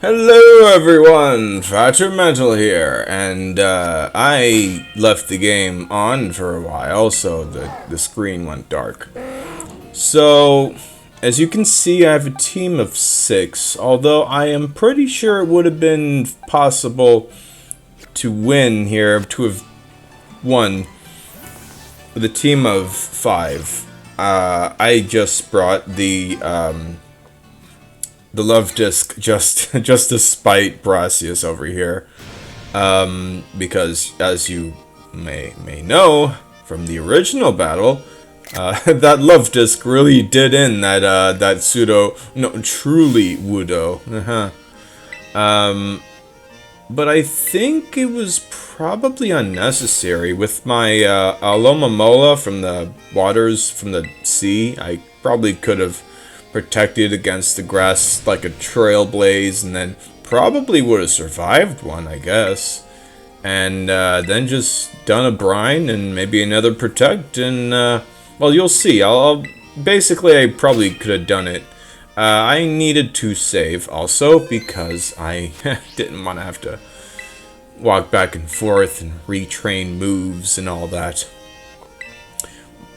Hello everyone, Fatter Mental here, and I left the game on for a while, so the screen went dark. So, as you can see, I have a team of 6, although I am pretty sure it would have been possible to win here, to have won with a team of 5. I just brought the love disc just to spite Brassius over here, because as you may know from the original battle, that love disc really did in that truly Wudo. But I think it was probably unnecessary with my Aloma Mola from the waters from the sea. I probably could have protected against the grass like a trailblaze, and then probably would have survived one, I guess. And then just done a brine and maybe another protect, and well, you'll see. Basically, I probably could have done it. I needed to save also because I didn't want to have to walk back and forth and retrain moves and all that.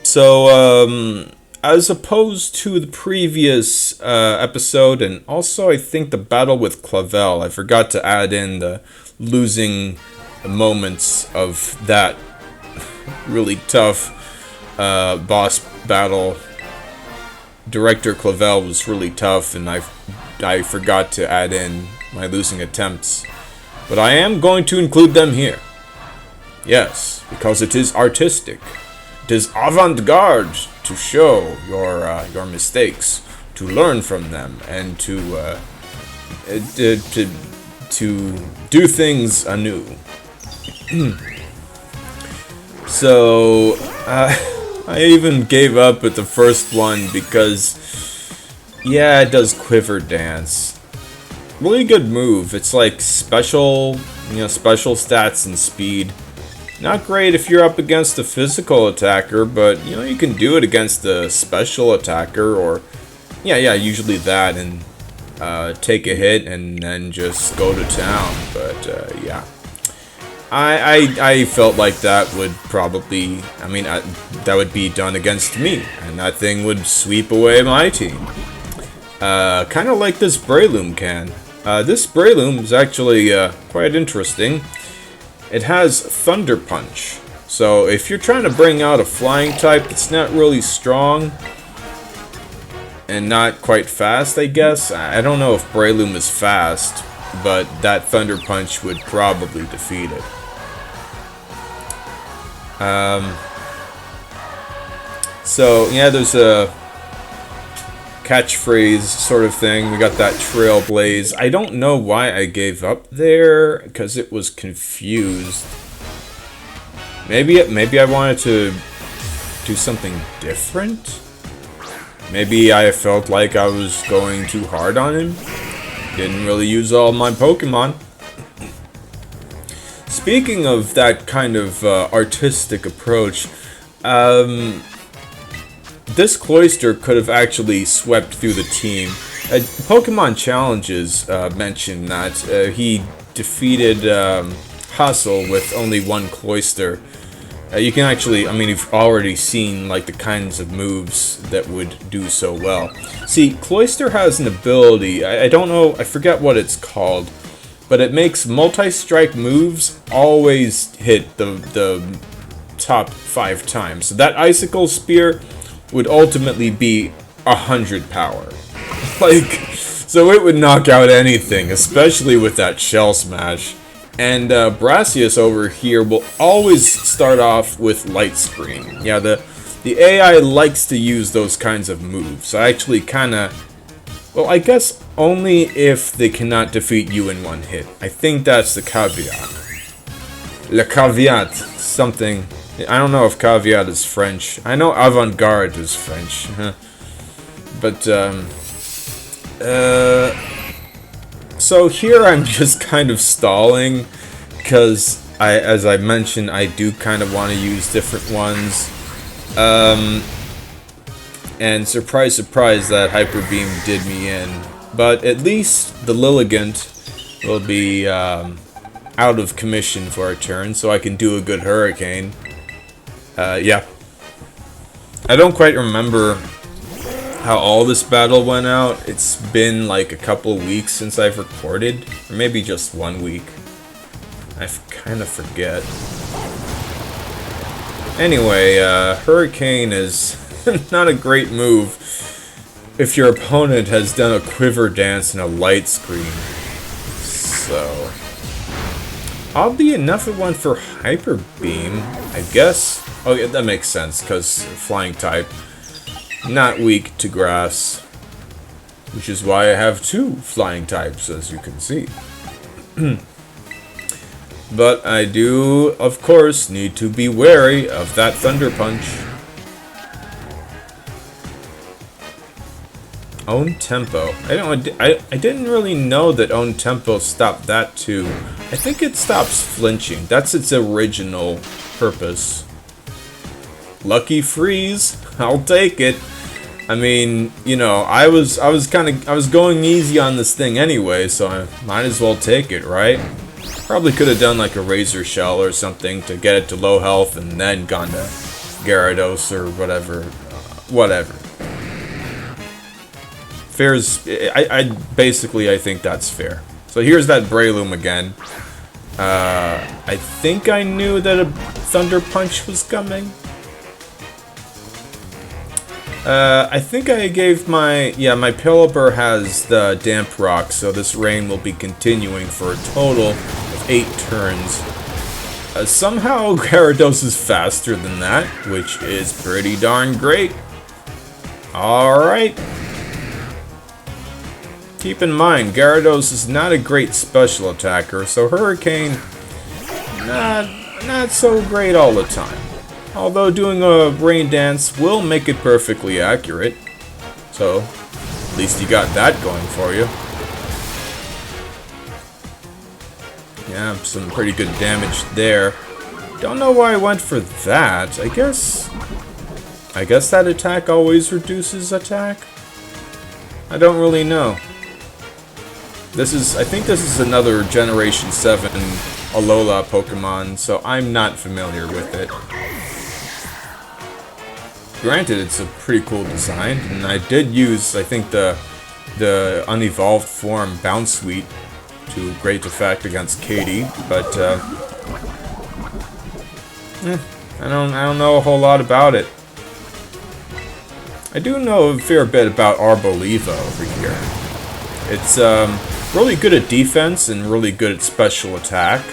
So, as opposed to the previous episode, and also I think the battle with Clavel, I forgot to add in the losing moments of that really tough boss battle. Director Clavel was really tough, and I forgot to add in my losing attempts. But I am going to include them here. Yes, because it is artistic. It is avant-garde to show your mistakes, to learn from them, and to do things anew. So I even gave up at the first one because, yeah, it does quiver dance. Really good move. It's like special stats and speed. Not great if you're up against a physical attacker, but you can do it against the special attacker, or usually that, and take a hit and then just go to town. But yeah. I felt like that would probably, that would be done against me, and that thing would sweep away my team. Kind of like this Breloom can. This Breloom is actually quite interesting. It has Thunder Punch, so if you're trying to bring out a flying type that's not really strong and not quite fast, I guess. I don't know if Breloom is fast, but that Thunder Punch would probably defeat it. So yeah, there's a catchphrase sort of thing. We got that trailblaze. I don't know why I gave up there, because it was confused. Maybe I wanted to do something different. Maybe I felt like I was going too hard on him. Didn't really use all my Pokemon. Speaking of that kind of artistic approach, this Cloyster could have actually swept through the team. Pokemon Challenges mentioned that he defeated Hustle with only one Cloyster. You can actually, you've already seen like the kinds of moves that would do so well. See, Cloyster has an ability, I don't know, I forget what it's called, but it makes multi-strike moves always hit the top 5 times. So that Icicle Spear would ultimately be 100 power. So it would knock out anything, especially with that Shell Smash. And Brassius over here will always start off with Light Screen. Yeah, the AI likes to use those kinds of moves. I actually well, I guess only if they cannot defeat you in one hit. I think that's the caveat. Le caveat, something. I don't know if caveat is French. I know avant-garde is French. But, so here I'm just kind of stalling, because as I mentioned, I do kind of want to use different ones. And surprise, surprise, that Hyper Beam did me in. But at least the Lilligant will be out of commission for a turn, so I can do a good Hurricane. Yeah. I don't quite remember how all this battle went out. It's been like a couple weeks since I've recorded, or maybe just 1 week. I kind of forget. Anyway, Hurricane is not a great move if your opponent has done a Quiver Dance and a Light Screen. So, oddly enough, it went for Hyper Beam, I guess. Oh yeah, that makes sense, because Flying type, not weak to Grass, which is why I have 2 Flying types, as you can see. But I do, of course, need to be wary of that Thunder Punch. Own Tempo. I didn't really know that Own Tempo stopped that too. I think it stops flinching. That's its original purpose. Lucky Freeze. I'll take it. I mean, you know, I was going easy on this thing anyway, so I might as well take it, right? Probably could have done like a Razor Shell or something to get it to low health and then gone to Gyarados or whatever. Whatever. Fair's... I think that's fair. So here's that Breloom again. I think I knew that a Thunder Punch was coming. I think I gave my... Yeah, my Pelipper has the Damp Rock, so this rain will be continuing for a total of 8 turns. Somehow Gyarados is faster than that, which is pretty darn great. Alright. Keep in mind, Gyarados is not a great special attacker, so Hurricane, not so great all the time. Although doing a Rain Dance will make it perfectly accurate. So, at least you got that going for you. Yeah, some pretty good damage there. Don't know why I went for that. I guess that attack always reduces attack? I don't really know. I think this is another Generation 7 Alola Pokemon, so I'm not familiar with it. Granted, it's a pretty cool design, and I did use, I think, the unevolved form Bounce Sweet to great effect against Katie, but I don't know a whole lot about it. I do know a fair bit about Arboliva over here. It's really good at defense and really good at special attack,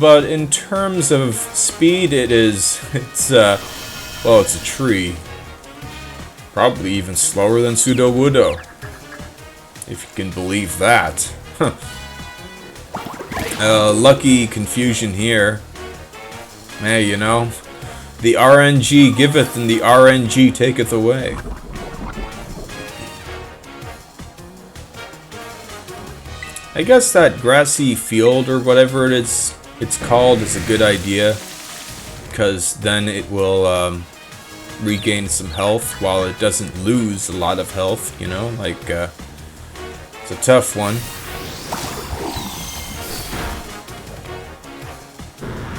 but in terms of speed, it's a tree. Probably even slower than Sudowoodo, if you can believe that. Lucky confusion here. Hey, you know, the RNG giveth and the RNG taketh away. I guess that grassy field or whatever it's called is a good idea, because then it will regain some health while it doesn't lose a lot of health, you know, like it's a tough one.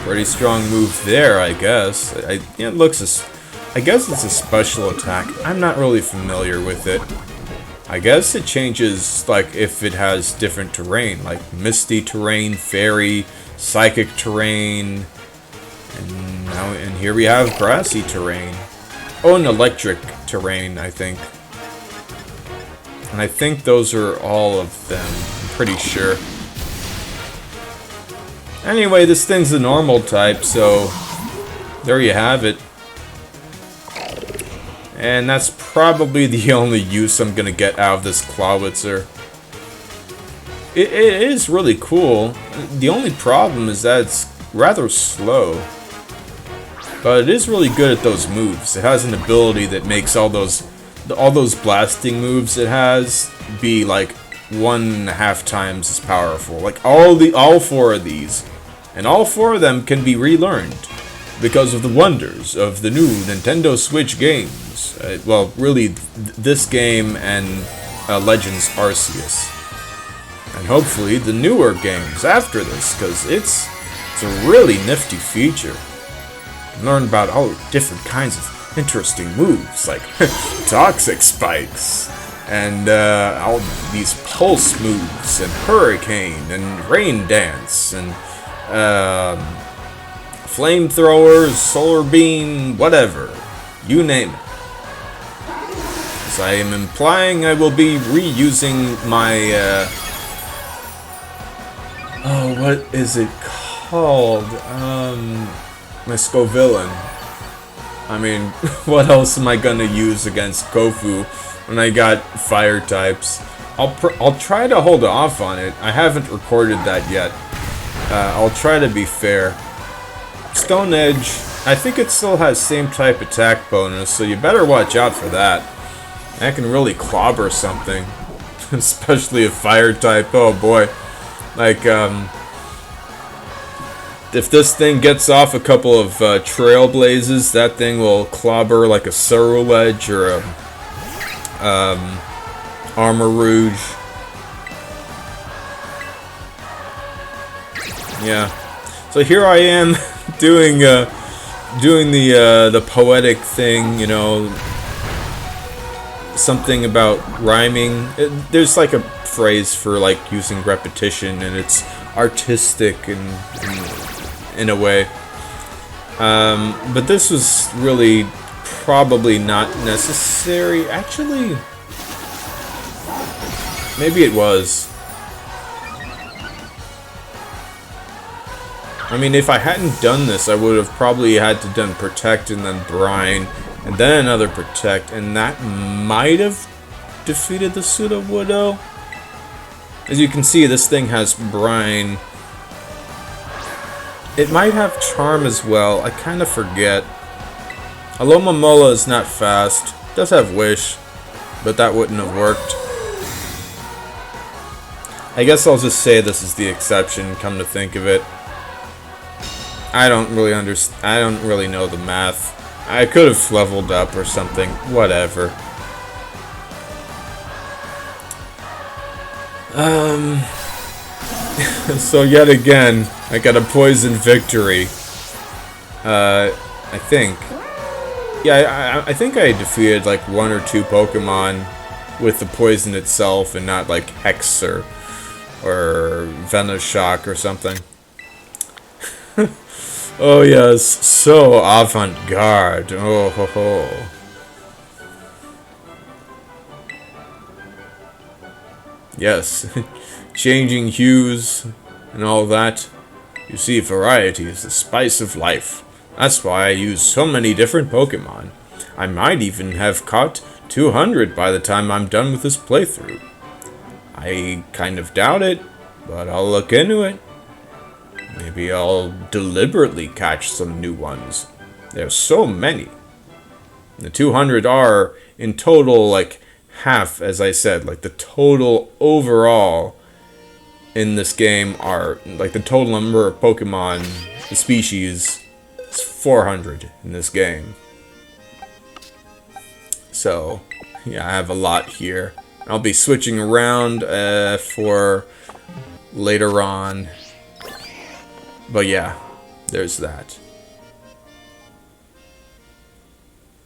Pretty strong move there, I guess. I guess it's a special attack. I'm not really familiar with it. I guess it changes, like, if it has different terrain, like misty terrain, fairy, psychic terrain, and here we have grassy terrain. Oh, and electric terrain, I think. And I think those are all of them, I'm pretty sure. Anyway, this thing's a normal type, so there you have it. And that's probably the only use I'm gonna get out of this Cloyster. It is really cool. The only problem is that it's rather slow. But it is really good at those moves. It has an ability that makes all those blasting moves it has be like 1.5 times as powerful. Like all 4 of these. And all 4 of them can be relearned because of the wonders of the new Nintendo Switch games. Well, really, this game and Legends Arceus. And hopefully the newer games after this, because it's a really nifty feature. Learn about all different kinds of interesting moves, like toxic spikes, and all these pulse moves, and hurricane, and rain dance, and flamethrowers, solar beam, whatever. You name it. As I am implying, I will be reusing my, oh, what is it called? My Scovillain. I mean, what else am I gonna use against Kofu when I got fire types? I'll try to hold off on it. I haven't recorded that yet. I'll try to be fair. Stone Edge, I think it still has same type attack bonus, so you better watch out for that. That can really clobber something. Especially a fire type, oh boy. Like, if this thing gets off a couple of trailblazes, that thing will clobber like a Ceruledge or a Armor Rouge. Yeah. So here I am doing the poetic thing, you know, something about rhyming. There's like a phrase for like using repetition, and it's artistic and in a way. But this was really probably not necessary. Actually, maybe it was. I mean, if I hadn't done this, I would have probably had to done Protect and then Brine, and then another Protect, and that might have defeated the Pseudo Widow. As you can see, this thing has Brine. It might have Charm as well, I kind of forget. Alomomola is not fast, it does have Wish, but that wouldn't have worked. I guess I'll just say this is the exception, come to think of it. I don't really know the math. I could have leveled up or something, whatever. So yet again, I got a poison victory. I think. Yeah, I think I defeated like 1 or 2 Pokemon with the poison itself and not like Hex or Venoshock or something. Oh yes, so avant-garde. Oh ho ho. Yes, changing hues and all that. You see, variety is the spice of life. That's why I use so many different Pokemon. I might even have caught 200 by the time I'm done with this playthrough. I kind of doubt it, but I'll look into it. Maybe I'll deliberately catch some new ones. There's so many. The 200 are, in total, like, half, as I said. Like, the total overall in this game are, like, the total number of Pokemon, the species, is 400 in this game. So, yeah, I have a lot here. I'll be switching around for later on. But yeah, there's that.